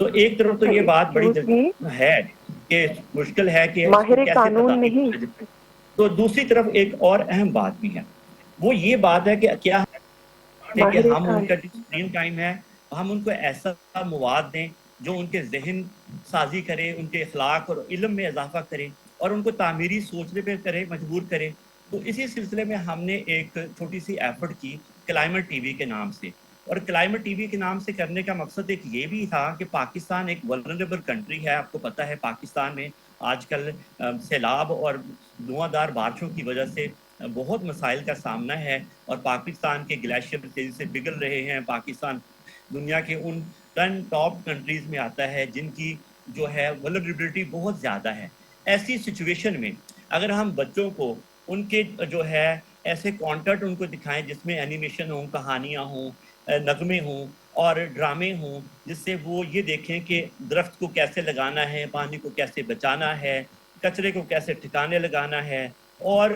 تو ایک طرف تو یہ بات بڑی ہے کہ مشکل ہے کہ اس کو کیسے قانون نہیں. تو دوسری طرف ایک اور اہم بات بھی ہے، وہ یہ بات ہے کہ کیا کہ ہم ان کا جو اسکرین ٹائم ہے ہم ان کو ایسا مواد دیں جو ان کے ذہن سازی کرے، ان کے اخلاق اور علم میں اضافہ کرے اور ان کو تعمیری سوچنے پہ کرے، مجبور کرے. تو اسی سلسلے میں ہم نے ایک چھوٹی سی ایفرٹ کی کلائمیٹ ٹی وی کے نام سے، اور کلائمیٹ ٹی وی کے نام سے کرنے کا مقصد ایک یہ بھی تھا کہ پاکستان ایک ولنریبل کنٹری ہے. آپ کو پتہ ہے پاکستان میں آج کل سیلاب اور دھواں دار بارشوں کی وجہ سے بہت مسائل کا سامنا ہے، اور پاکستان کے گلیشیئر تیزی سے پگھل رہے ہیں. پاکستان دنیا کے ان 10 ٹاپ کنٹریز میں آتا ہے جن کی جو ہے ولنریبلٹی بہت زیادہ ہے. ایسی سچویشن میں اگر ہم بچوں کو ان کے جو ہے ایسے کانٹینٹ ان کو دکھائیں جس میں اینیمیشن ہوں، کہانیاں ہوں، نغمے ہوں اور ڈرامے ہوں، جس سے وہ یہ دیکھیں کہ درخت کو کیسے لگانا ہے، پانی کو کیسے بچانا ہے، کچرے کو کیسے ٹھکانے لگانا ہے، اور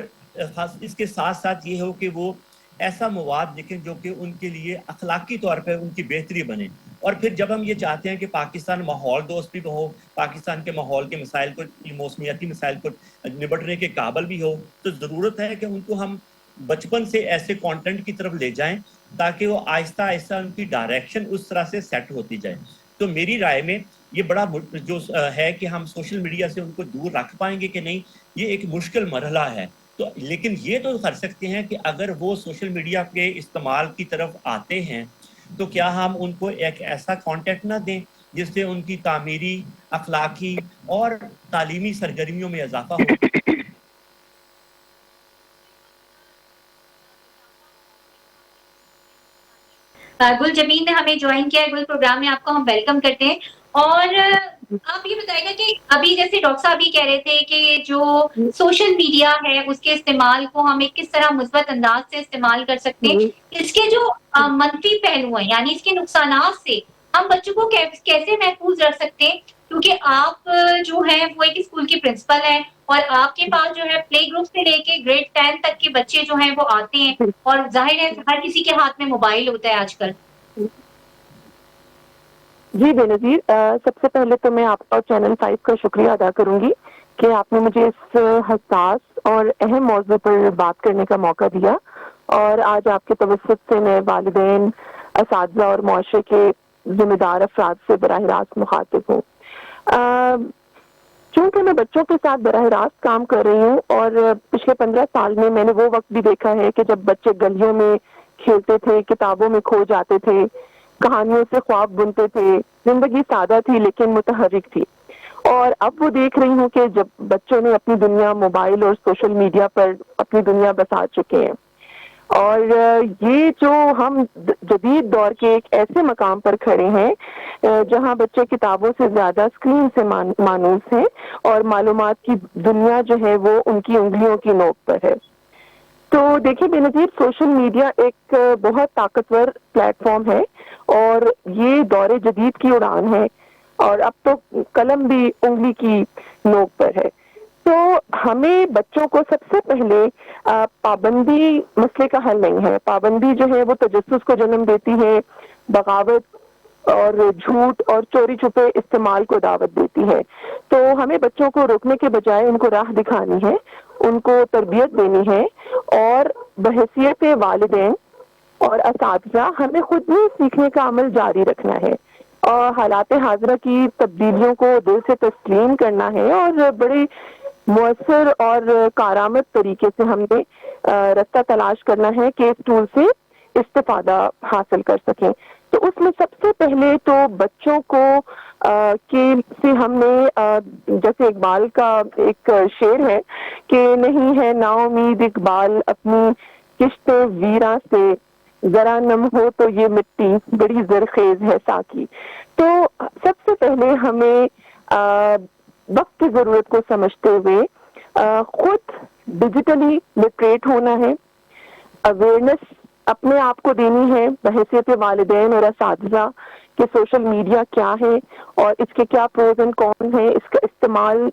اس کے ساتھ ساتھ یہ ہو کہ وہ ایسا مواد دیکھیں جو کہ ان کے لیے اخلاقی طور پہ ان کی بہتری بنے. اور پھر جب ہم یہ چاہتے ہیں کہ پاکستان ماحول دوست بھی ہو، پاکستان کے ماحول کے مسائل کو، موسمیاتی مسائل کو نبٹنے کے قابل بھی ہو، تو ضرورت ہے کہ ان کو ہم بچپن سے ایسے کانٹینٹ کی طرف لے جائیں تاکہ وہ آہستہ آہستہ ان کی ڈائریکشن اس طرح سے سیٹ ہوتی جائے. تو میری رائے میں یہ بڑا جو ہے کہ ہم سوشل میڈیا سے ان کو دور رکھ پائیں گے کہ نہیں، یہ ایک مشکل مرحلہ ہے. تو لیکن یہ تو کر سکتے ہیں کہ اگر وہ سوشل میڈیا کے استعمال کی طرف آتے ہیں تو کیا ہم ان کو ایک ایسا کانٹینٹ نہ دیں جس سے ان کی تعمیری، اخلاقی اور تعلیمی سرگرمیوں میں اضافہ ہو. گل جبین نے ہمیں جوائن کیا ہے. گل پروگرام میں آپ کو ہم ویلکم کرتے ہیں. اور آپ یہ بتائیے گا کہ ابھی جیسے ڈاکٹر صاحب بھی کہہ رہے تھے کہ جو سوشل میڈیا ہے اس کے استعمال کو ہم کس طرح مثبت انداز سے استعمال کر سکتے ہیں. اس کے جو منفی پہلو ہیں یعنی اس کے نقصانات سے ہم بچوں کو کیسے محفوظ رکھ سکتے ہیں، کیونکہ آپ جو ہیں وہ ایک اسکول کی پرنسپل ہیں اور آپ کے پاس جو ہے پلے گروپ سے لے کے گریڈ 10 تک کے بچے جو ہیں وہ آتے ہیں، اور ظاہر ہے ہر کسی کے ہاتھ میں موبائل ہوتا ہے آج کل. جی بے نظیر، سب سے پہلے تو میں آپ کا چینل 5 کا شکریہ ادا کروں گی کہ آپ نے مجھے اس حساس اور اہم موضوع پر بات کرنے کا موقع دیا، اور آج آپ کے توسط سے میں والدین، اساتذہ اور معاشرے کے ذمہ دار افراد سے براہ راست مخاطب ہوں. چونکہ میں بچوں کے ساتھ براہ راست کام کر رہی ہوں، اور پچھلے 15 سال میں میں نے وہ وقت بھی دیکھا ہے کہ جب بچے گلیوں میں کھیلتے تھے، کتابوں میں کھو جاتے تھے، کہانیوں سے خواب بنتے تھے، زندگی سادہ تھی لیکن متحرک تھی. اور اب وہ دیکھ رہی ہوں کہ جب بچوں نے اپنی دنیا موبائل اور سوشل میڈیا پر اپنی دنیا بسا چکے ہیں، اور یہ جو ہم جدید دور کے ایک ایسے مقام پر کھڑے ہیں جہاں بچے کتابوں سے زیادہ اسکرین سے مانوس ہیں، اور معلومات کی دنیا جو ہے وہ ان کی انگلیوں کی نوک پر ہے. تو دیکھیے بے نظیر، سوشل میڈیا ایک بہت طاقتور پلیٹ فارم ہے، اور یہ دور جدید کی اڑان ہے، اور اب تو قلم بھی انگلی کی نوک پر ہے. تو ہمیں بچوں کو سب سے پہلے پابندی مسئلے کا حل نہیں ہے. پابندی جو ہے وہ تجسس کو جنم دیتی ہے، بغاوت اور جھوٹ اور چوری چھپے استعمال کو دعوت دیتی ہے. تو ہمیں بچوں کو روکنے کے بجائے ان کو راہ دکھانی ہے، ان کو تربیت دینی ہے، اور بحیثیت والدین اور اساتذہ ہمیں خود ہی سیکھنے کا عمل جاری رکھنا ہے، اور حالات حاضرہ کی تبدیلیوں کو دل سے تسلیم کرنا ہے، اور بڑے مؤثر اور کارآمد طریقے سے ہم نے رستہ تلاش کرنا ہے کہ اس ٹول سے استفادہ حاصل کر سکیں. تو اس میں سب سے پہلے تو بچوں کو سے ہم نے جیسے اقبال کا ایک شعر ہے کہ نہیں ہے نا امید اقبال اپنی کشت ویراں سے، ذرا نم ہو تو یہ مٹی بڑی زرخیز ہے ساکی. تو سب سے پہلے ہمیں وقت کی ضرورت کو سمجھتے ہوئے خود ڈیجیٹلی لٹریٹ ہونا ہے، اویئرنیس اپنے آپ کو دینی ہے بحیثیت والدین اور اساتذہ کہ سوشل میڈیا کیا ہے اور اس کے کیا پروز اینڈ کون ہیں، اس کا استعمال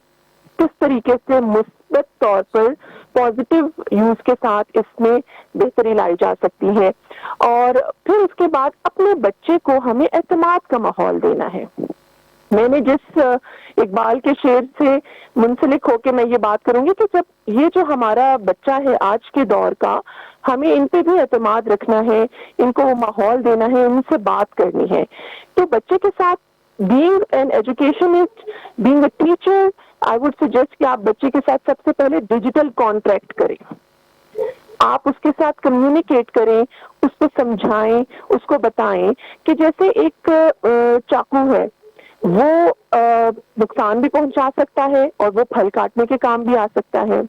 کس طریقے سے مثبت طور پر پازیٹیو یوز کے ساتھ اس میں بہتری لائی جا سکتی ہے. اور پھر اس کے بعد اپنے بچے کو ہمیں اعتماد کا ماحول دینا ہے. میں نے جس اقبال کے شعر سے منسلک ہو کے میں یہ بات کروں گی کہ جب یہ جو ہمارا بچہ ہے آج کے دور کا، ہمیں ان پہ بھی اعتماد رکھنا ہے، ان کو وہ ماحول دینا ہے، ان سے بات کرنی ہے. تو بچے کے ساتھ being an educationist, being a teacher, I would suggest کہ آپ بچے کے ساتھ سب سے پہلے ڈیجیٹل کانٹیکٹ کریں. آپ اس کے ساتھ کمیونیکیٹ کریں، اس کو سمجھائیں، اس کو بتائیں کہ جیسے ایک چاقو ہے، وہ نقصان بھی پہنچا سکتا ہے اور وہ پھل کاٹنے کے کام بھی آ سکتا ہے.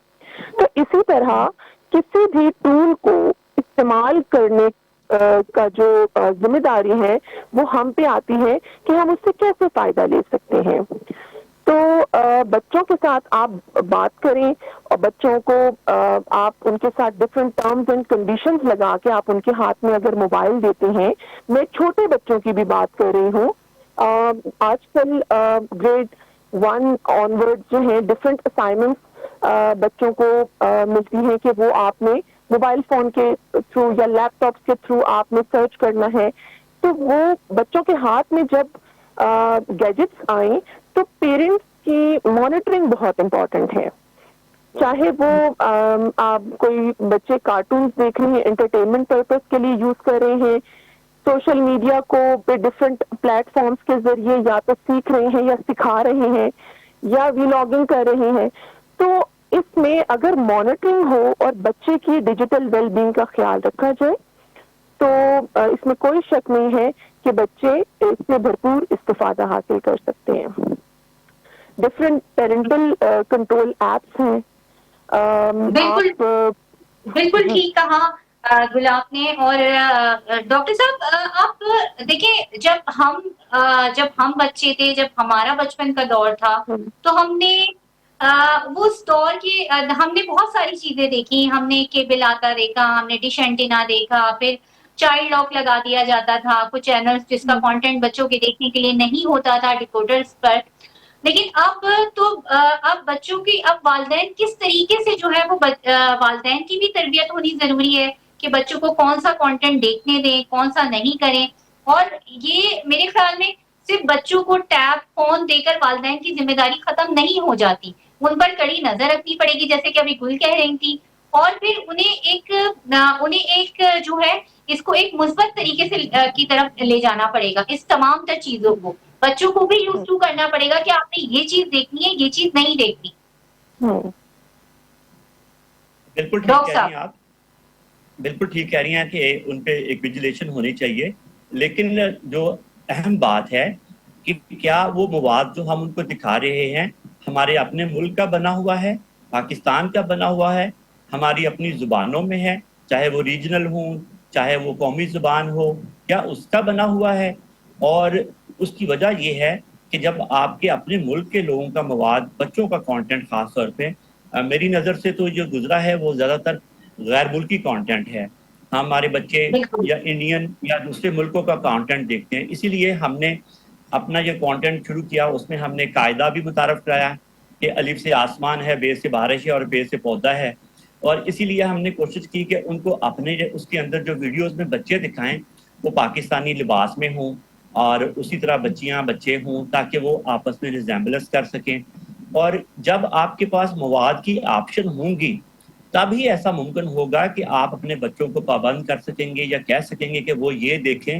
تو اسی طرح کسی بھی ٹول کو استعمال کرنے کا جو ذمہ داری ہے وہ ہم پہ آتی ہے کہ ہم اس سے کیسے فائدہ لے سکتے ہیں. تو بچوں کے ساتھ آپ بات کریں اور بچوں کو آپ ان کے ساتھ ڈفرینٹ ٹرمز اینڈ کنڈیشنز لگا کے آپ ان کے ہاتھ میں اگر موبائل دیتے ہیں. میں چھوٹے بچوں کی بھی بات کر رہی ہوں. آج کل گریڈ 1 آنورڈ جو ہیں ڈفرینٹ اسائنمنٹس بچوں کو ملتی ہیں کہ وہ آپ نے موبائل فون کے تھرو یا لیپ ٹاپس کے تھرو آپ نے سرچ کرنا ہے. تو وہ بچوں کے ہاتھ میں جب گیجٹس آئیں تو پیرنٹس کی مانیٹرنگ بہت امپورٹنٹ ہے. چاہے وہ آپ کوئی بچے کارٹونز دیکھ رہے ہیں انٹرٹینمنٹ پرپز کے لیے یوز کر رہے ہیں، سوشل میڈیا کو پہ ڈفرینٹ پلیٹ فارمز کے ذریعے یا تو سیکھ رہے ہیں یا سکھا رہے ہیں یا ویلاگنگ کر رہے ہیں. تو اس میں اگر مانیٹرنگ ہو اور بچے کی ڈیجیٹل ویل بینگ کا خیال رکھا جائے تو اس میں کوئی شک نہیں ہے کہ بچے اس سے بھرپور استفادہ حاصل کر سکتے ہیں. ڈفرینٹ پیرنٹل کنٹرول ایپس ہیں. بالکل بالکل ٹھیک کہا گل آپ نے. اور ڈاکٹر صاحب آپ دیکھیں جب ہم بچے تھے، جب ہمارا بچپن کا دور تھا تو ہم نے وہ اس دور کی ہم نے بہت ساری چیزیں دیکھی. ہم نے کیبل آتا دیکھا، ہم نے ڈش اینٹینا دیکھا، پھر چائلڈ لاک لگا دیا جاتا تھا کچھ چینلز جس کا کانٹینٹ بچوں کے دیکھنے کے لیے نہیں ہوتا تھا ڈیکوڈرز پر. لیکن اب بچوں کی والدین کس طریقے سے جو ہے وہ والدین کی بھی تربیت ہونی ضروری ہے کہ بچوں کو کون سا کانٹینٹ دیکھنے دیں، کون سا نہیں کریں. اور یہ میرے خیال میں صرف بچوں کو ٹیب فون دے کر والدین کی ذمہ داری ختم نہیں ہو جاتی، ان پر کڑی نظر رکھنی پڑے گی جیسے کہ ابھی گل کہہ رہی تھی. اور پھر انہیں ایک جو ہے اس کو ایک مثبت طریقے سے کی طرف لے جانا پڑے گا. اس تمام تر چیزوں کو بچوں کو بھی یوز ٹو کرنا پڑے گا کہ آپ نے یہ چیز دیکھنی ہے، یہ چیز نہیں دیکھنی. بالکل ٹھیک کہہ رہی ہیں آپ، بالکل ٹھیک کہہ رہی ہیں کہ ان پہ ایک ویجیلیشن ہونی چاہیے. لیکن جو اہم بات ہے کہ کیا وہ مواد جو ہم ان کو دکھا رہے ہیں ہمارے اپنے ملک کا بنا ہوا ہے، پاکستان کا بنا ہوا ہے، ہماری اپنی زبانوں میں ہے، چاہے وہ ریجنل ہوں چاہے وہ قومی زبان ہو، کیا اس کا بنا ہوا ہے. اور اس کی وجہ یہ ہے کہ جب آپ کے اپنے ملک کے لوگوں کا مواد، بچوں کا کانٹینٹ خاص طور پہ میری نظر سے تو جو گزرا ہے وہ زیادہ تر غیر ملکی کانٹینٹ ہے. ہمارے بچے یا انڈین یا دوسرے ملکوں کا کانٹینٹ دیکھتے ہیں. اسی لیے ہم نے اپنا یہ کانٹینٹ شروع کیا، اس میں ہم نے قاعدہ بھی متعارف کرایا کہ الف سے آسمان ہے، بے سے بارش ہے اور پے سے پودا ہے. اور اسی لیے ہم نے کوشش کی کہ ان کو اپنے اس کے اندر جو ویڈیوز میں بچے دکھائیں وہ پاکستانی لباس میں ہوں اور اسی طرح بچیاں بچے ہوں تاکہ وہ آپس میں ریزیمبلنس کر سکیں. اور جب آپ کے پاس مواد کی آپشن ہوں گی تب ہی ایسا ممکن ہوگا کہ آپ اپنے بچوں کو پابند کر سکیں گے یا کہہ سکیں گے کہ وہ یہ دیکھیں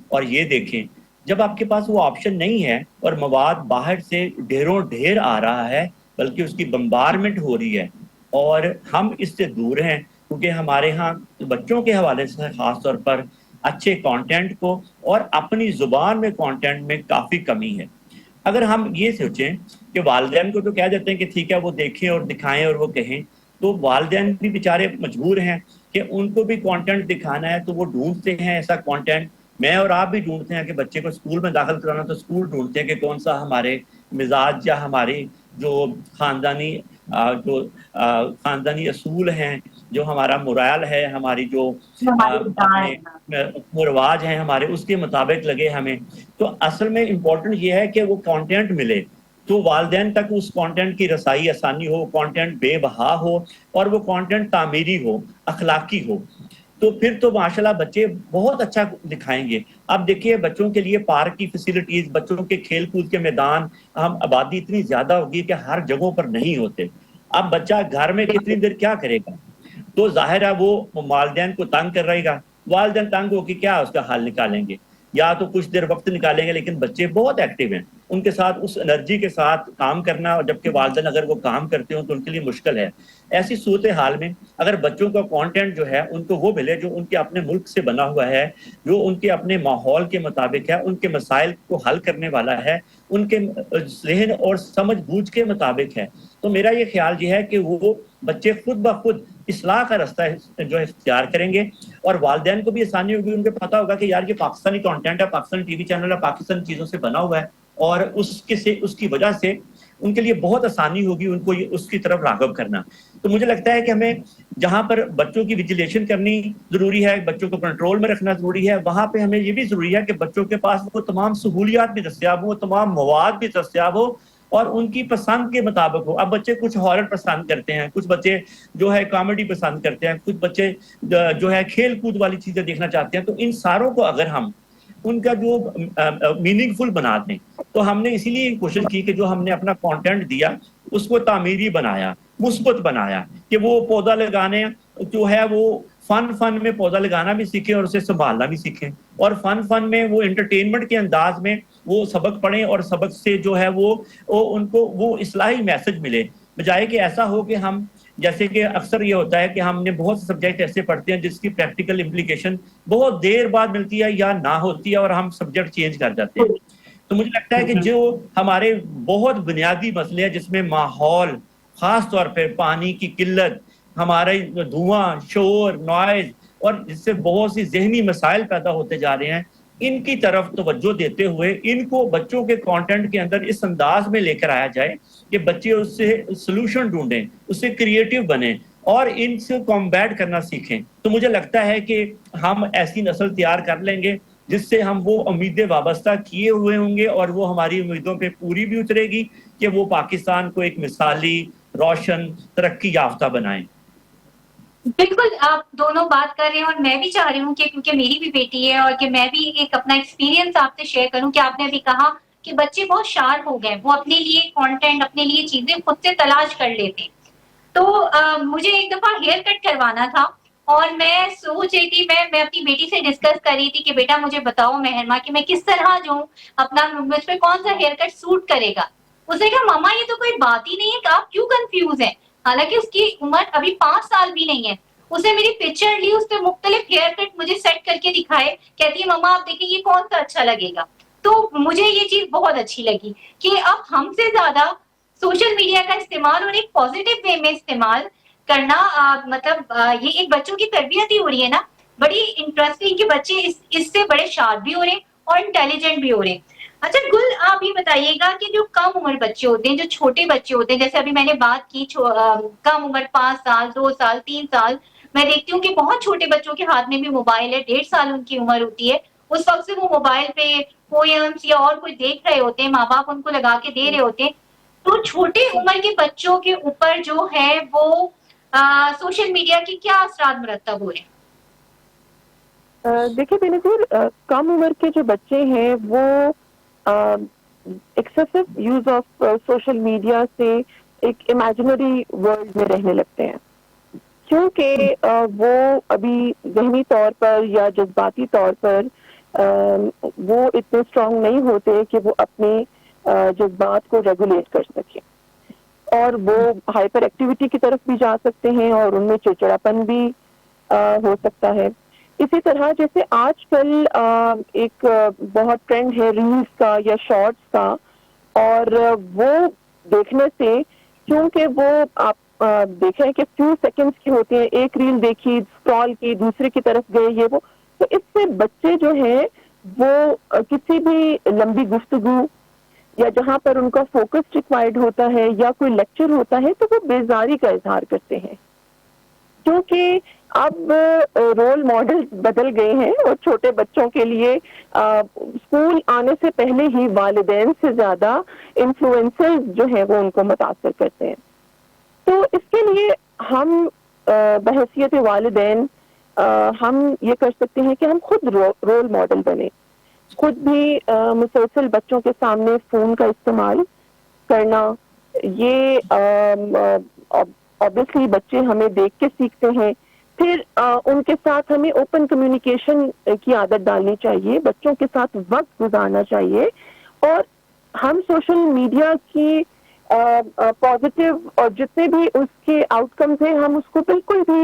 اور یہ دیکھیں. جب آپ کے پاس وہ آپشن نہیں ہے اور مواد باہر سے ڈھیروں ڈھیر آ رہا ہے بلکہ اس کی بمبارمنٹ ہو رہی ہے اور ہم اس سے دور ہیں کیونکہ ہمارے ہاں بچوں کے حوالے سے خاص طور پر اچھے کانٹینٹ کو اور اپنی زبان میں کانٹینٹ میں کافی کمی ہے. اگر ہم یہ سوچیں کہ والدین کو تو کہہ دیتے ہیں کہ ٹھیک ہے وہ دیکھیں اور دکھائیں اور وہ کہیں، تو والدین بھی بیچارے مجبور ہیں کہ ان کو بھی کانٹینٹ دکھانا ہے تو وہ ڈھونڈتے ہیں ایسا کانٹینٹ. میں اور آپ بھی ڈھونڈتے ہیں کہ بچے کو اسکول میں داخل کرانا تو اسکول ڈھونڈتے ہیں کہ کون سا ہمارے مزاج یا ہماری جو خاندانی اصول ہیں، جو ہمارا مرال ہے، ہماری جو اپنے رواج ہیں ہمارے، اس کے مطابق لگے ہمیں. تو اصل میں امپورٹنٹ یہ ہے کہ وہ کانٹینٹ ملے تو والدین تک اس کانٹینٹ کی رسائی آسانی ہو، کانٹینٹ بے بہا ہو اور وہ کانٹینٹ تعمیری ہو، اخلاقی ہو. تو پھر تو ماشاءاللہ بچے بہت اچھا دکھائیں گے. اب دیکھیے بچوں کے لیے پارک کی فیسلٹیز, بچوں کے کھیل کود کے میدان, ہم آبادی اتنی زیادہ ہوگی کہ ہر جگہوں پر نہیں ہوتے. اب بچہ گھر میں کتنی دیر کیا کرے گا؟ تو ظاہر ہے وہ والدین کو تنگ کر رہے گا. والدین تنگ ہو کے کیا اس کا حل نکالیں گے؟ یا تو کچھ دیر وقت نکالیں گے, لیکن بچے بہت ایکٹیو ہیں, ان کے ساتھ اس انرجی کے ساتھ کام کرنا, اور جبکہ والدین اگر وہ کام کرتے ہوں تو ان کے لیے مشکل ہے. ایسی صورتحال میں اگر بچوں کا کانٹینٹ جو ہے ان کو وہ ملے جو ان کے اپنے ملک سے بنا ہوا ہے, جو ان کے اپنے ماحول کے مطابق ہے, ان کے مسائل کو حل کرنے والا ہے, ان کے ذہن اور سمجھ بوجھ کے مطابق ہے, تو میرا یہ خیال یہ ہے کہ وہ بچے خود بخود اصلاح کا رستہ جو ہے اختیار کریں گے, اور والدین کو بھی آسانی ہوگی, ان کو پتہ ہوگا کہ یار یہ پاکستانی کانٹینٹ ہے, پاکستانی ٹی وی چینل ہے, پاکستانی چیزوں سے بنا ہوا ہے, اور اس کی وجہ سے ان کے لیے بہت آسانی ہوگی ان کو اس کی طرف راغب کرنا. تو مجھے لگتا ہے کہ ہمیں جہاں پر بچوں کی ویجیلیشن کرنی ضروری ہے, بچوں کو کنٹرول میں رکھنا ضروری ہے, وہاں پہ ہمیں یہ بھی ضروری ہے کہ بچوں کے پاس وہ تمام سہولیات بھی دستیاب ہو, وہ تمام مواد بھی دستیاب ہو, اور ان کی پسند کے مطابق ہو. اب بچے کچھ ہارر پسند کرتے ہیں, کچھ بچے جو ہے کامیڈی پسند کرتے ہیں, کچھ بچے جو ہے کھیل کود والی چیزیں دیکھنا چاہتے ہیں. تو ان ساروں کو اگر ہم ان کا جو میننگ فل بنا دیں, تو ہم نے اسی لیے کوشش کی کہ جو ہم نے اپنا کانٹینٹ دیا اس کو تعمیری بنایا, مثبت بنایا, کہ وہ پودا لگانے جو ہے وہ فن میں پودا لگانا بھی سیکھیں اور اسے سنبھالنا بھی سیکھیں, اور فن میں وہ انٹرٹینمنٹ کے انداز میں وہ سبق پڑھیں, اور سبق سے جو ہے وہ ان کو وہ اصلاحی میسج ملے, بجائے کہ ایسا ہو کہ ہم جیسے کہ اکثر یہ ہوتا ہے کہ ہم نے بہت سے سبجیکٹ ایسے پڑھتے ہیں جس کی پریکٹیکل امپلیکیشن بہت دیر بعد ملتی ہے یا نہ ہوتی ہے, اور ہم سبجیکٹ چینج کر جاتے ہیں. تو مجھے لگتا ہے کہ جو ہمارے بہت بنیادی مسئلے ہیں جس میں ماحول, خاص طور پہ پانی کی قلت, ہمارے دھواں, شور, نوائز, اور جس سے بہت سی ذہنی مسائل پیدا ہوتے جا رہے ہیں, ان کی طرف توجہ دیتے ہوئے ان کو بچوں کے کانٹینٹ کے اندر اس انداز میں لے کر آیا جائے کہ بچے اس سے سلوشن ڈھونڈیں, اس سے کریٹیو بنیں, اور ان سے کمبیٹ کرنا سیکھیں. تو مجھے لگتا ہے کہ ہم ایسی نسل تیار کر لیں گے جس سے ہم وہ امیدیں وابستہ کیے ہوئے ہوں گے, اور وہ ہماری امیدوں پہ پوری بھی اترے گی کہ وہ پاکستان کو ایک مثالی, روشن, ترقی یافتہ بنائیں. بالکل آپ دونوں بات کر رہے ہیں, اور میں بھی چاہ رہی ہوں کہ کیونکہ میری بھی بیٹی ہے, اور کہ میں بھی ایک اپنا ایکسپیرینس آپ سے شیئر کروں کہ آپ نے ابھی کہا کہ بچے بہت شارپ ہو گئے, وہ اپنے لیے کانٹینٹ, اپنے لیے چیزیں خود سے تلاش کر لیتے. تو مجھے ایک دفعہ ہیئر کٹ کروانا تھا, اور میں سوچ رہی تھی, میں اپنی بیٹی سے ڈسکس کر رہی تھی کہ بیٹا مجھے بتاؤ مہرما کہ میں کس طرح جو اپنا مجھ پہ کون سا ہیئر کٹ سوٹ کرے گا. اس نے کہا ماما یہ تو کوئی بات ہی نہیں ہے کہ آپ کیوں کنفیوز ہیں, حالانکہ اس کی عمر ابھی 5 سال بھی نہیں ہے. اسے میری پکچر لی, اس پہ مختلف ہیئر کٹ مجھے سیٹ کر کے دکھائے, کہتی ہے ماما آپ دیکھیں یہ کون سا اچھا لگے گا. تو مجھے یہ چیز بہت اچھی لگی کہ اب ہم سے زیادہ سوشل میڈیا کا استعمال اور ایک پازیٹیو وے میں استعمال کرنا, مطلب یہ ایک بچوں کی تربیت ہی ہو رہی ہے نا, بڑی انٹرسٹنگ کہ بچے اس سے بڑے شارپ بھی ہو رہے ہیں اور انٹیلیجنٹ بھی ہو رہے ہیں. اچھا گل, آپ یہ بتائیے گا کہ جو کم عمر بچے ہوتے ہیں, جو چھوٹے بچے ہوتے ہیں, جیسے ابھی میں نے بات کی کم عمر 5 سال, 2 سال, 3 سال, میں دیکھتی ہوں کہ بہت چھوٹے بچوں کے ہاتھ میں بھی موبائل ہے, 1.5 سال ان کی عمر ہوتی ہے, اس وقت سے وہ موبائل پہ پوئمس یا اور کچھ دیکھ رہے ہوتے ہیں, ماں باپ ان کو لگا کے دے رہے ہوتے ہیں. تو چھوٹے عمر کے بچوں کے اوپر جو ہے وہ سوشل میڈیا کے کیا اثرات مرتب ہو رہے ہیں؟ دیکھیے بینظیر, کم عمر کے جو بچے ہیں وہ excessive use of social media سے ایک امیجنری ورلڈ میں رہنے لگتے ہیں, کیونکہ وہ ابھی ذہنی طور پر یا جذباتی طور پر وہ اتنے اسٹرانگ نہیں ہوتے کہ وہ اپنے جذبات کو ریگولیٹ کر سکیں, اور وہ ہائپر ایکٹیویٹی کی طرف بھی جا سکتے ہیں, اور ان میں چڑچڑاپن بھی ہو سکتا ہے. اسی طرح جیسے آج کل ایک بہت ٹرینڈ ہے ریلز کا یا شارٹس کا, اور وہ دیکھنے سے, کیونکہ وہ آپ دیکھیں کہ فیو سیکنڈز کی ہوتی ہیں, ایک ریل دیکھی, اسکرال کی, دوسرے کی طرف گئے, یہ وہ, تو اس سے بچے جو ہیں وہ کسی بھی لمبی گفتگو یا جہاں پر ان کا فوکس ریکوائرڈ ہوتا ہے یا کوئی لیکچر ہوتا ہے تو وہ بیزاری کا اظہار کرتے ہیں, کیونکہ اب رول ماڈل بدل گئے ہیں, اور چھوٹے بچوں کے لیے اسکول آنے سے پہلے ہی والدین سے زیادہ انفلوئنسر جو ہیں وہ ان کو متاثر کرتے ہیں. تو اس کے لیے ہم بحیثیت والدین ہم یہ کر سکتے ہیں کہ ہم خود رول ماڈل بنیں, خود بھی مسلسل بچوں کے سامنے فون کا استعمال کرنا، یہ obviously بچے ہمیں دیکھ کے سیکھتے ہیں. پھر ان کے ساتھ ہمیں اوپن کمیونیکیشن کی عادت ڈالنی چاہیے، بچوں کے ساتھ وقت گزارنا چاہیے، اور ہم سوشل میڈیا کی پازیٹیو اور جتنے بھی اس کے آؤٹ کمز ہیں ہم اس کو بالکل بھی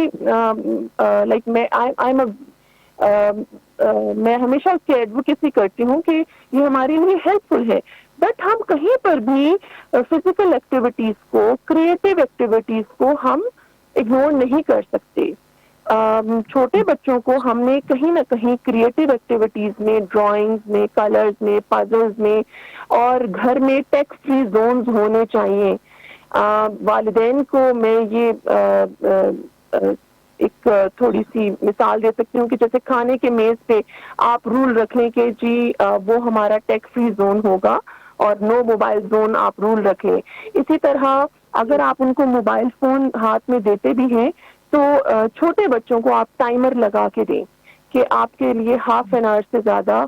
لائک میں ہمیشہ اس کی ایڈوکیسی کرتی ہوں کہ یہ ہمارے لیے ہیلپ فل ہے، بٹ ہم کہیں پر بھی فزیکل ایکٹیویٹیز کو، کریٹو ایکٹیویٹیز کو ہم اگنور نہیں کر سکتے. چھوٹے بچوں کو ہم نے کہیں نہ کہیں کریٹو ایکٹیویٹیز میں، ڈرائنگز میں، کلرز میں، پزلز میں، اور گھر میں ٹیک فری زونز ہونے چاہیے. والدین کو میں یہ ایک تھوڑی سی مثال دے سکتی ہوں کہ جیسے کھانے کے میز پہ آپ رول رکھ لیں کہ جی وہ ہمارا ٹیک فری زون ہوگا اور نو موبائل زون آپ رول رکھیں. اسی طرح اگر آپ ان کو موبائل فون ہاتھ میں دیتے بھی ہیں تو چھوٹے بچوں کو آپ ٹائمر لگا کے دیں کہ آپ کے لیے ہاف این آور سے زیادہ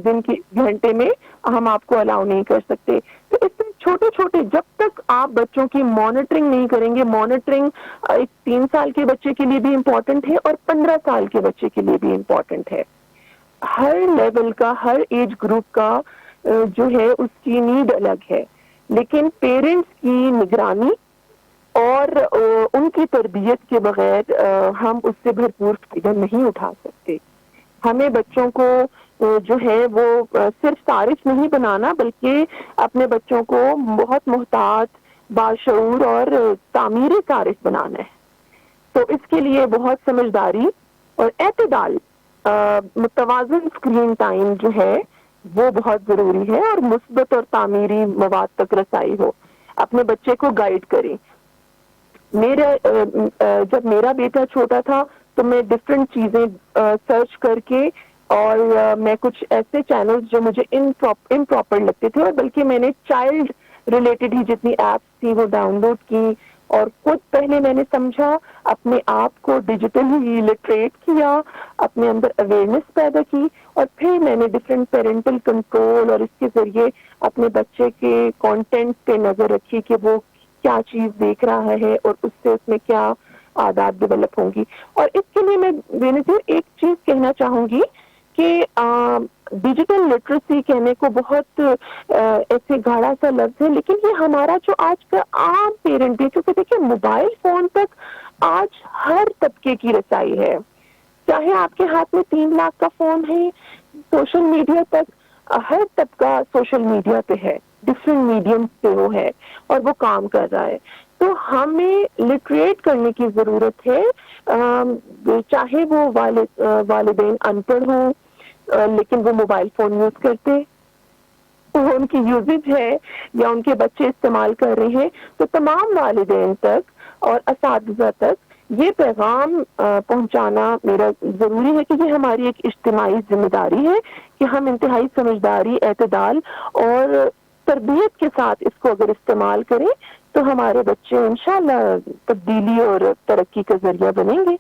دن کے گھنٹے میں ہم آپ کو الاؤ نہیں کر سکتے. تو اس سے چھوٹے چھوٹے جب تک آپ بچوں کی مانیٹرنگ نہیں کریں گے، مانیٹرنگ ایک 3 سال کے بچے کے لیے بھی امپورٹنٹ ہے اور 15 سال کے بچے کے لیے بھی امپورٹنٹ ہے. ہر لیول کا، ہر ایج گروپ کا جو ہے اس کی نیڈ الگ ہے، لیکن پیرنٹس کی نگرانی اور ان کی تربیت کے بغیر ہم اس سے بھرپور فائدہ نہیں اٹھا سکتے. ہمیں بچوں کو جو ہے وہ صرف صارف نہیں بنانا بلکہ اپنے بچوں کو بہت محتاط، باشعور اور تعمیری صارف بنانا ہے. تو اس کے لیے بہت سمجھداری اور اعتدال، متوازن اسکرین ٹائم جو ہے وہ بہت ضروری ہے، اور مثبت اور تعمیری مواد تک رسائی ہو. اپنے بچے کو گائیڈ کریں. جب میرا بیٹا چھوٹا تھا تو میں ڈفرینٹ چیزیں سرچ کر کے، اور میں کچھ ایسے چینلز جو مجھے امپراپر لگتے تھے، اور بلکہ میں نے چائلڈ ریلیٹڈ ہی جتنی ایپس تھی وہ ڈاؤن لوڈ کی، اور خود پہلے میں نے سمجھا، اپنے آپ کو ڈیجیٹلی لٹریٹ کیا، اپنے اندر اویئرنیس پیدا کی، اور پھر میں نے ڈفرینٹ پیرنٹل کنٹرول اور اس کے ذریعے اپنے بچے کے کانٹینٹ پہ نظر رکھی کہ وہ کیا چیز دیکھ رہا ہے اور اس میں کیا عادات ڈیولپ ہوں گی. اور اس کے لیے میں بینظیر ایک چیز کہنا چاہوں گی کہ ڈیجیٹل لٹریسی کہنے کو بہت ایسے گاڑا سا لفظ ہے، لیکن یہ ہمارا جو آج کا عام پیرنٹ ہے، کیونکہ دیکھیں موبائل فون تک آج ہر طبقے کی رسائی ہے. چاہے آپ کے ہاتھ میں 3 لاکھ کا فون ہے، سوشل میڈیا تک ہر طبقہ سوشل میڈیا پہ ہے، ڈفرینٹ میڈیم پہ وہ ہے اور وہ کام کر رہا ہے. تو ہمیں لٹریٹ کرنے کی ضرورت ہے، چاہے وہ والدین ان پڑھ ہوں لیکن وہ موبائل فون یوز کرتے، وہ ان کی یوزج ہے یا ان کے بچے استعمال کر رہے ہیں، تو تمام والدین تک اور اساتذہ تک یہ پیغام پہنچانا میرا ضروری ہے کہ یہ ہماری ایک اجتماعی ذمہ داری ہے کہ ہم انتہائی سمجھداری، اعتدال اور تربیت کے ساتھ اس کو اگر استعمال کریں تو ہمارے بچے انشاءاللہ تبدیلی اور ترقی کا ذریعہ بنیں گے.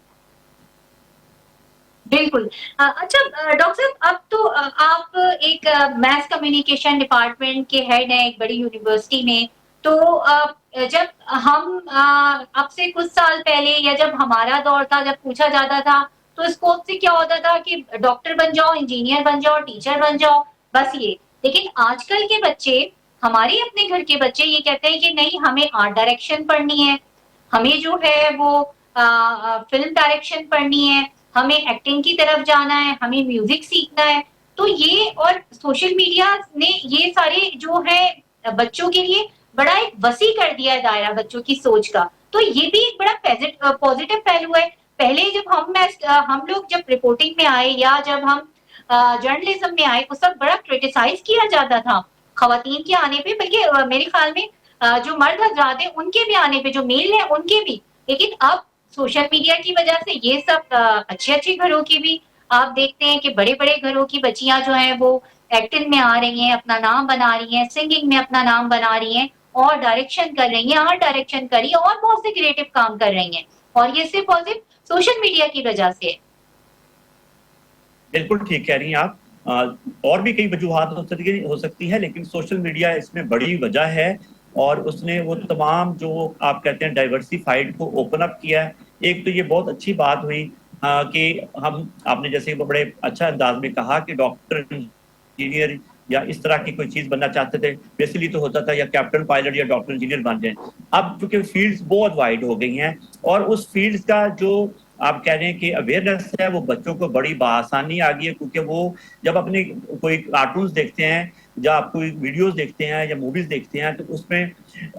بالکل. اچھا ڈاکٹر صاحب، اب تو آپ ایک میس کمیونیکیشن ڈپارٹمنٹ کے ہیڈ ہیں ایک بڑی یونیورسٹی میں، تو جب ہم اب سے کچھ سال پہلے یا جب ہمارا دور تھا، جب پوچھا جاتا تھا تو اسکوپ سے کیا ہوتا تھا کہ ڈاکٹر بن جاؤ، انجینئر بن جاؤ، ٹیچر بن جاؤ، بس یہ. لیکن آج کل کے بچے، ہمارے اپنے گھر کے بچے یہ کہتے ہیں کہ نہیں، ہمیں آرٹ ڈائریکشن پڑھنی ہے، ہمیں جو ہے وہ فلم ڈائریکشن پڑھنی ہے، ہمیں ایکٹنگ کی طرف جانا ہے، ہمیں میوزک سیکھنا ہے. تو یہ اور سوشل میڈیا نے یہ سارے جو ہے بچوں کے لیے بڑا ایک وسیع کر دیا ہے دائرہ بچوں کی سوچ کا. تو یہ بھی ایک بڑا پازیٹیو پہلو ہے. پہلے جب ہم لوگ جب رپورٹنگ میں آئے یا جب ہم جرنلزم میں آئے، اس وقت بڑا کرٹیسائز کیا جاتا تھا خواتین کے آنے پہ، بلکہ میرے خیال میں جو مرد حضرات ہیں ان کے بھی آنے پہ، جو میل ہیں ان کے بھی. لیکن اب سوشل میڈیا کی وجہ سے یہ سب اچھے اچھے گھروں کی بھی آپ دیکھتے ہیں کہ بڑے بڑے گھروں کی بچیاں جو ہیں وہ ایکٹنگ میں آ رہی ہیں، اپنا نام بنا رہی ہیں، سنگنگ میں اپنا نام بنا رہی ہیں، اور ڈائریکشن کر رہی ہیں، آرٹ ڈائریکشن کر رہی ہیں، اور بہت سے کریٹو کام کر رہی ہیں. اور یہ صرف اور صرف سوشل میڈیا کی وجہ سے. بالکل ٹھیک کہہ رہی ہیں آپ. اور بھی کئی وجوہات ہو سکتی ہے, لیکن سوشل میڈیا اس میں بڑی وجہ ہے, اور اس نے وہ تمام جو آپ کہتے ہیں ڈائیورسیفائڈ کو اوپن اپ کیا ہے. ایک تو یہ بہت اچھی بات ہوئی کہ آپ نے جیسے بڑے اچھا انداز میں کہا کہ ڈاکٹر, انجینئر یا اس طرح کی کوئی چیز بننا چاہتے تھے, بیسیکلی تو ہوتا تھا یا کیپٹن پائلٹ یا ڈاکٹر انجینئر بن جائیں. اب چونکہ فیلڈز بہت وائڈ ہو گئی ہیں, اور اس فیلڈز کا جو آپ کہہ رہے ہیں کہ اویئرنیس ہے وہ بچوں کو بڑی بآسانی آ گئی ہے, کیونکہ وہ جب اپنے کوئی کارٹونز دیکھتے ہیں یا آپ کوئی ویڈیوز دیکھتے ہیں یا موویز دیکھتے ہیں, تو اس میں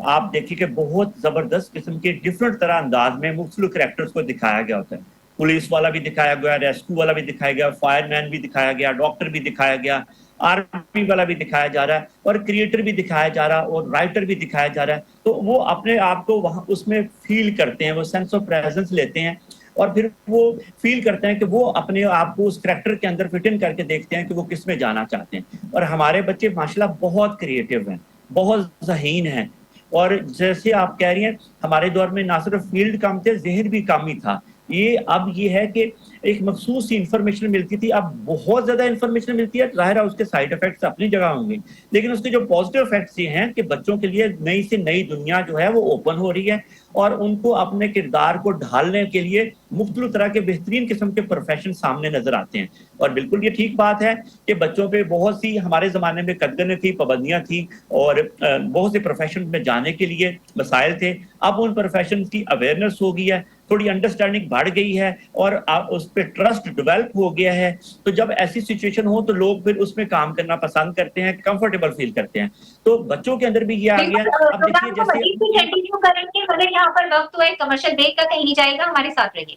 آپ دیکھیں کہ بہت زبردست قسم کے ڈفرینٹ طرح انداز میں مختلف کریکٹرز کو دکھایا گیا ہوتا ہے. پولیس والا بھی دکھایا گیا, ریسکیو والا بھی دکھایا گیا, فائر مین بھی دکھایا گیا, ڈاکٹر بھی دکھایا گیا, آرمی والا بھی دکھایا جا رہا ہے, اور کریٹر بھی دکھایا جا رہا ہے, اور رائٹر بھی دکھایا جا رہا ہے. تو وہ اپنے آپ کو وہاں اس میں فیل کرتے ہیں, وہ سینس آف پریزنس لیتے ہیں, اور پھر وہ فیل کرتے ہیں کہ وہ اپنے آپ کو اس کریکٹر کے اندر فٹ ان کر کے دیکھتے ہیں کہ وہ کس میں جانا چاہتے ہیں. اور ہمارے بچے ماشاءاللہ بہت کریٹو ہیں, بہت ذہین ہیں, اور جیسے آپ کہہ رہی ہیں ہمارے دور میں نہ صرف فیلڈ کم تھے, ذہن بھی کم ہی تھا. یہ اب یہ ہے کہ ایک مخصوص سی انفارمیشن ملتی تھی, اب بہت زیادہ انفارمیشن ملتی ہے. ظاہر ہے اس کے سائڈ افیکٹس اپنی جگہ ہوں گے, لیکن اس کے جو پازیٹیو افیکٹس یہ ہیں کہ بچوں کے لیے نئی سے نئی دنیا جو ہے وہ اوپن ہو رہی ہے, اور ان کو اپنے کردار کو ڈھالنے کے لیے مختلف طرح کے بہترین قسم کے پروفیشن سامنے نظر آتے ہیں. اور بالکل یہ ٹھیک بات ہے کہ بچوں پہ بہت سی ہمارے زمانے میں قدغنیں تھی, پابندیاں تھیں, اور بہت سے پروفیشن میں جانے کے لیے مسائل تھے. اب ان پروفیشن کی اویئرنیس ہو گئی ہے, تھوڑی انڈرسٹینڈنگ بڑھ گئی ہے, اور اس پہ ٹرسٹ ڈیولپ ہو گیا ہے. تو جب ایسی سچویشن ہو تو لوگ پھر اس میں کام کرنا پسند کرتے ہیں, کمفرٹیبل فیل کرتے ہیں. تو بچوں کے اندر بھی یہ آ گیا. اب دیکھیے پروگرام کو جیسے مزید بھی کنٹینیو کریں گے, مگر یہاں پر وقت تو ہے کمرشل بریک کا, کہیں نہیں جائے گا, ہمارے ساتھ رہیے.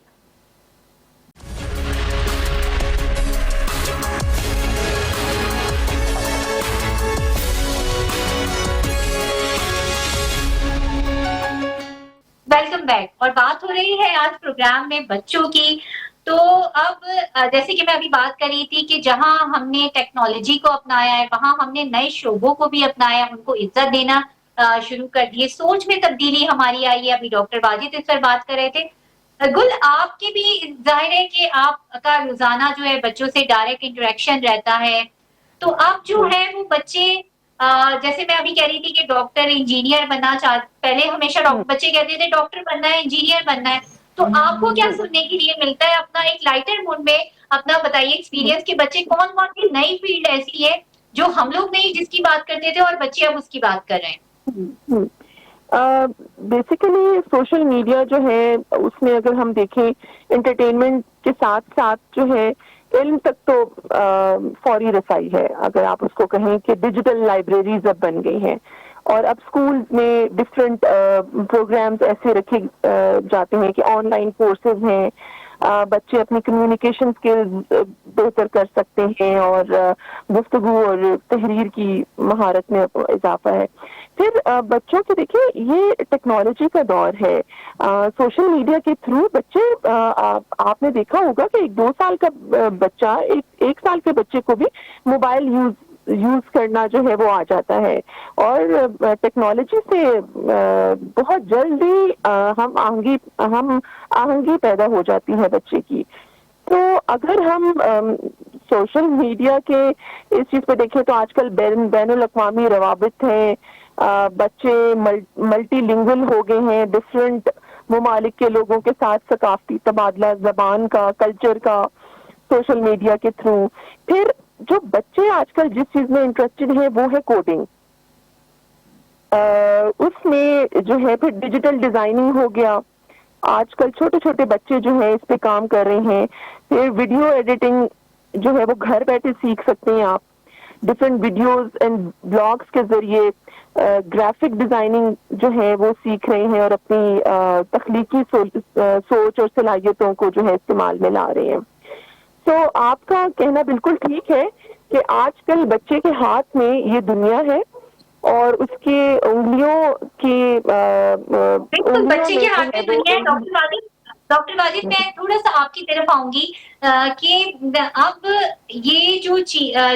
Welcome back. اور بات ہو رہی ہے آج پروگرام میں بچوں کی. تو اب جیسے کہ میں ابھی بات کر رہی تھی کہ جہاں ہم نے ٹیکنالوجی کو اپنایا ہے, وہاں ہم نے نئے شعبوں کو بھی اپنایا, ان کو عزت دینا شروع کر دیے, سوچ میں تبدیلی ہماری آئی ہے. ابھی ڈاکٹر واجد اس پر بات کر رہے تھے. گل, آپ کے بھی ظاہر ہے کہ آپ کا روزانہ جو ہے بچوں سے ڈائریکٹ انٹریکشن رہتا ہے, تو آپ جو ہے وہ بچے جیسے میں ابھی کہہ رہی تھی کہ ڈاکٹر انجینئر بننا پہلے ہمیشہ بچے کہتے تھے ڈاکٹر بننا ہے, انجینئر بننا ہے, تو آپ کو کیا سننے کے لیے ملتا ہے؟ اپنا ایک لائٹر موڈ میں اپنا بتائیے ایکسپیرینس کہ بچے کون کون سی نئی فیلڈ ایسی ہے جو ہم لوگ نہیں جس کی بات کرتے تھے اور بچے اب اس کی بات کر رہے ہیں. بیسیکلی سوشل میڈیا جو ہے اس میں اگر ہم دیکھیں انٹرٹینمنٹ کے ساتھ ساتھ جو ہے علم تک تو فوری رسائی ہے. اگر آپ اس کو کہیں کہ ڈیجیٹل لائبریریز اب بن گئی ہیں, اور اب اسکولز میں ڈفرینٹ پروگرامز ایسے رکھے جاتے ہیں کہ آن لائن کورسز ہیں, بچے اپنی کمیونیکیشن اسکلز بہتر کر سکتے ہیں, اور گفتگو اور تحریر کی مہارت میں اضافہ ہے. پھر بچوں کے دیکھیں یہ ٹیکنالوجی کا دور ہے, سوشل میڈیا کے تھرو بچے آپ نے دیکھا ہوگا کہ 2 سال کا بچہ 1 سال کے بچے کو بھی موبائل یوز کرنا جو ہے وہ آ جاتا ہے, اور ٹیکنالوجی سے بہت جلدی ہم آہنگی پیدا ہو جاتی ہے بچے کی. تو اگر ہم سوشل میڈیا کے اس چیز پہ دیکھیں تو آج کل بین الاقوامی روابط ہیں, بچے ملٹی لنگول ہو گئے ہیں, ڈفرینٹ ممالک کے لوگوں کے ساتھ ثقافتی تبادلہ زبان کا, کلچر کا سوشل میڈیا کے تھرو. پھر جو بچے آج کل جس چیز میں انٹرسٹڈ ہیں وہ ہے کوڈنگ, اس میں جو ہے پھر ڈیجیٹل ڈیزائننگ ہو گیا. آج کل چھوٹے چھوٹے بچے جو ہیں اس پہ کام کر رہے ہیں. پھر ویڈیو ایڈیٹنگ جو ہے وہ گھر بیٹھے سیکھ سکتے ہیں آپ, ڈفرینٹ ویڈیوز اینڈ بلاگس کے ذریعے گرافک ڈیزائننگ جو ہے وہ سیکھ رہے ہیں, اور اپنی تخلیقی سوچ اور صلاحیتوں کو جو ہے استعمال میں لا رہے ہیں. تو آپ کا کہنا بالکل ٹھیک ہے کہ آج کل بچے کے ہاتھ میں یہ دنیا ہے, اور اس کے انگلیوں کی بالکل بچے کے ہاتھ میں دنیا ہے. ڈاکٹر واجد میں تھوڑا سا آپ کی طرف آؤں گی کہ اب یہ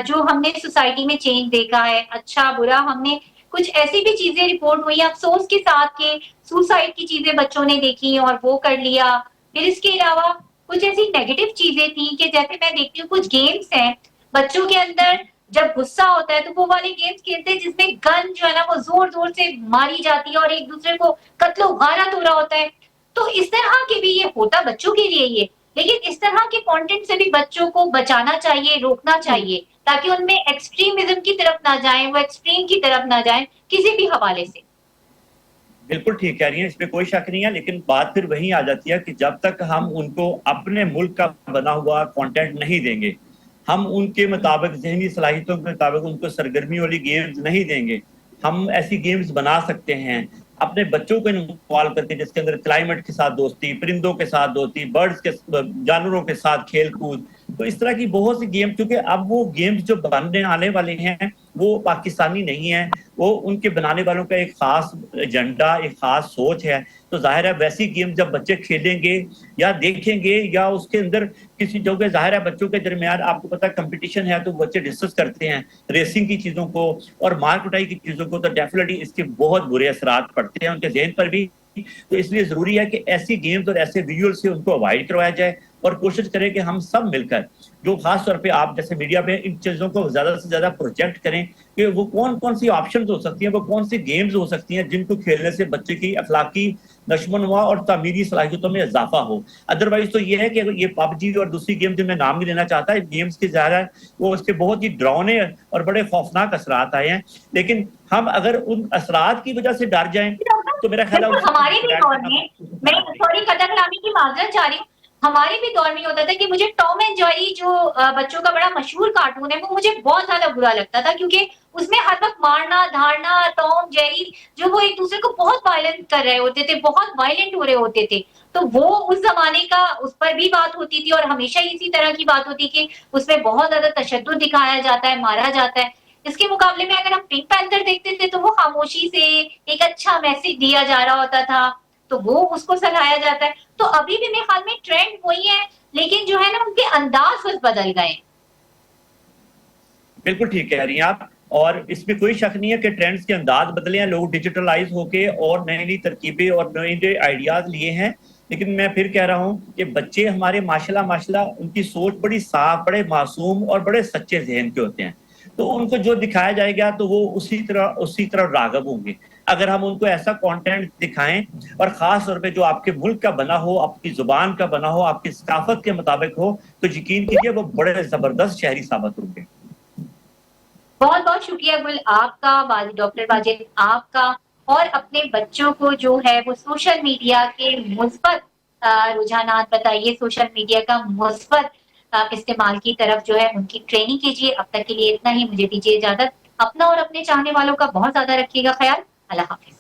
جو ہم نے سوسائٹی میں چینج دیکھا ہے, اچھا برا, ہم نے کچھ ایسی بھی چیزیں رپورٹ ہوئی افسوس کے ساتھ کہ سوسائڈ کی چیزیں بچوں نے دیکھی اور وہ کر لیا. پھر اس کے علاوہ کچھ ایسی نیگیٹو چیزیں تھیں کہ جیسے میں دیکھتی ہوں کچھ گیمز ہیں بچوں کے اندر جب غصہ ہوتا ہے تو وہ والے گیمز کھیلتے ہیں جس میں گن جو ہے نا وہ زور زور سے ماری جاتی ہے اور ایک دوسرے کو قتل و غارت ہو رہا ہوتا ہے. تو اس طرح کے بھی یہ ہوتا بچوں کے لیے ہی ہے، لیکن اس طرح کے کانٹینٹ سے بھی بچوں کو بچانا چاہیے، روکنا چاہیے تاکہ ان میں ایکسٹریمزم کی طرف نہ جائیں، وہ ایکسٹریم کی طرف نہ جائیں کسی بھی حوالے سے. بالکل ٹھیک کہہ رہی ہیں، اس میں کوئی شک نہیں ہے، لیکن بات پھر وہیں آ جاتی ہے کہ جب تک ہم ان کو اپنے ملک کا بنا ہوا کانٹینٹ نہیں دیں گے، ہم ان کے مطابق ذہنی صلاحیتوں کے مطابق ان کو سرگرمی والی گیمز نہیں دیں گے. ہم ایسی گیمز بنا سکتے ہیں اپنے بچوں کو انوالو کر کے جس کے اندر کلائمیٹ کے ساتھ دوستی، پرندوں کے ساتھ دوستی، برڈز کے جانوروں کے ساتھ کھیل کود. تو اس طرح کی بہت سی گیم، کیونکہ اب وہ گیمز جو بننے آنے والے ہیں وہ پاکستانی نہیں ہیں، وہ ان کے بنانے والوں کا ایک خاص ایجنڈا، ایک خاص سوچ ہے. تو ظاہر ہے ویسی گیم جب بچے کھیلیں گے یا دیکھیں گے یا اس کے اندر کسی جو کہ ظاہر ہے بچوں کے درمیان آپ کو پتہ کمپٹیشن ہے تو بچے ڈسکس کرتے ہیں ریسنگ کی چیزوں کو اور مار کٹائی کی چیزوں کو، تو ڈیفینیٹلی اس کے بہت برے اثرات پڑتے ہیں ان کے ذہن پر بھی. تو اس لیے ضروری ہے کہ ایسی گیمز اور ایسے ویژول سے ان کو اوائڈ کروایا جائے اور کوشش کریں کہ ہم سب مل کر جو خاص طور پہ آپ جیسے میڈیا پہ ان چیزوں کو زیادہ سے زیادہ پروجیکٹ کریں کہ وہ کون کون سی آپشنز ہو سکتی ہیں، وہ کون سی گیمز ہو سکتی ہیں جن کو کھیلنے سے بچے کی اخلاقی نشو و نما اور تعمیری صلاحیتوں میں اضافہ ہو. ادروائز تو یہ ہے کہ یہ پب جی اور دوسری گیم جن میں نام نہیں لینا چاہتا ہے، گیمز کے ظاہر ہے وہ اس کے بہت ہی ڈراؤنے اور بڑے خوفناک اثرات آئے ہیں، لیکن ہم اگر ان اثرات کی وجہ سے ڈر جائیں تو میرا خیال ہے ہمارے بھی دور میں، میں سوری قطع کلامی کی معذرت چاہ رہی ہوں، ہمارے بھی دور میں ہوتا تھا کہ مجھے ٹام اینڈ جیری جو بچوں کا بڑا مشہور کارٹون ہے وہ مجھے بہت زیادہ برا لگتا تھا، کیونکہ اس میں ہر وقت مارنا دھاڑنا، ٹام جیری جو وہ ایک دوسرے کو بہت وائلنٹ کر رہے ہوتے تھے، بہت وائلنٹ ہو رہے ہوتے تھے. تو وہ اس زمانے کا اس پر بھی بات ہوتی تھی اور ہمیشہ اسی طرح کی بات ہوتی کہ اس میں بہت زیادہ تشدد دکھایا جاتا ہے، مارا جاتا ہے. اس کے مقابلے میں اگر ہم پنک پینتھر دیکھتے تھے تو وہ خاموشی سے ایک اچھا میسج دیا جا رہا ہوتا تھا، تو وہ اس کو سراہا جاتا ہے. تو ابھی بھی میرے خیال میں ٹرینڈ وہی ہے، لیکن جو ہے نا ان کے انداز بس بدل گئے. بالکل ٹھیک کہہ رہی ہیں آپ، اور اس میں کوئی شک نہیں ہے کہ ٹرینڈز کے انداز بدلے ہیں، لوگ ڈیجیٹلائز ہو کے اور نئی نئی ترکیبیں اور نئے نئے آئیڈیاز لیے ہیں. لیکن میں پھر کہہ رہا ہوں کہ بچے ہمارے ماشاءاللہ ان کی سوچ بڑی صاف، بڑے معصوم اور بڑے سچے ذہن کے ہوتے ہیں. تو ان کو جو دکھایا جائے گا تو وہ اسی طرح راغب ہوں گے. اگر ہم ان کو ایسا کانٹینٹ دکھائیں اور خاص طور پہ جو آپ کے ملک کا بنا ہو، آپ کی زبان کا بنا ہو، آپ کی ثقافت کے مطابق ہو، تو یقین کیجیے وہ بڑے زبردست شہری ثابت ہوں گے. بہت بہت شکریہ گل آپ کا، ڈاکٹر واجد آپ کا، اور اپنے بچوں کو جو ہے وہ سوشل میڈیا کے مثبت رجحانات بتائیے، سوشل میڈیا کا مثبت استعمال کی طرف جو ہے ان کی ٹریننگ کیجیے. اب تک کے لیے اتنا ہی، مجھے دیجیے اجازت. اپنا اور اپنے چاہنے والوں کا بہت زیادہ رکھیے گا خیال. اللہ حافظ.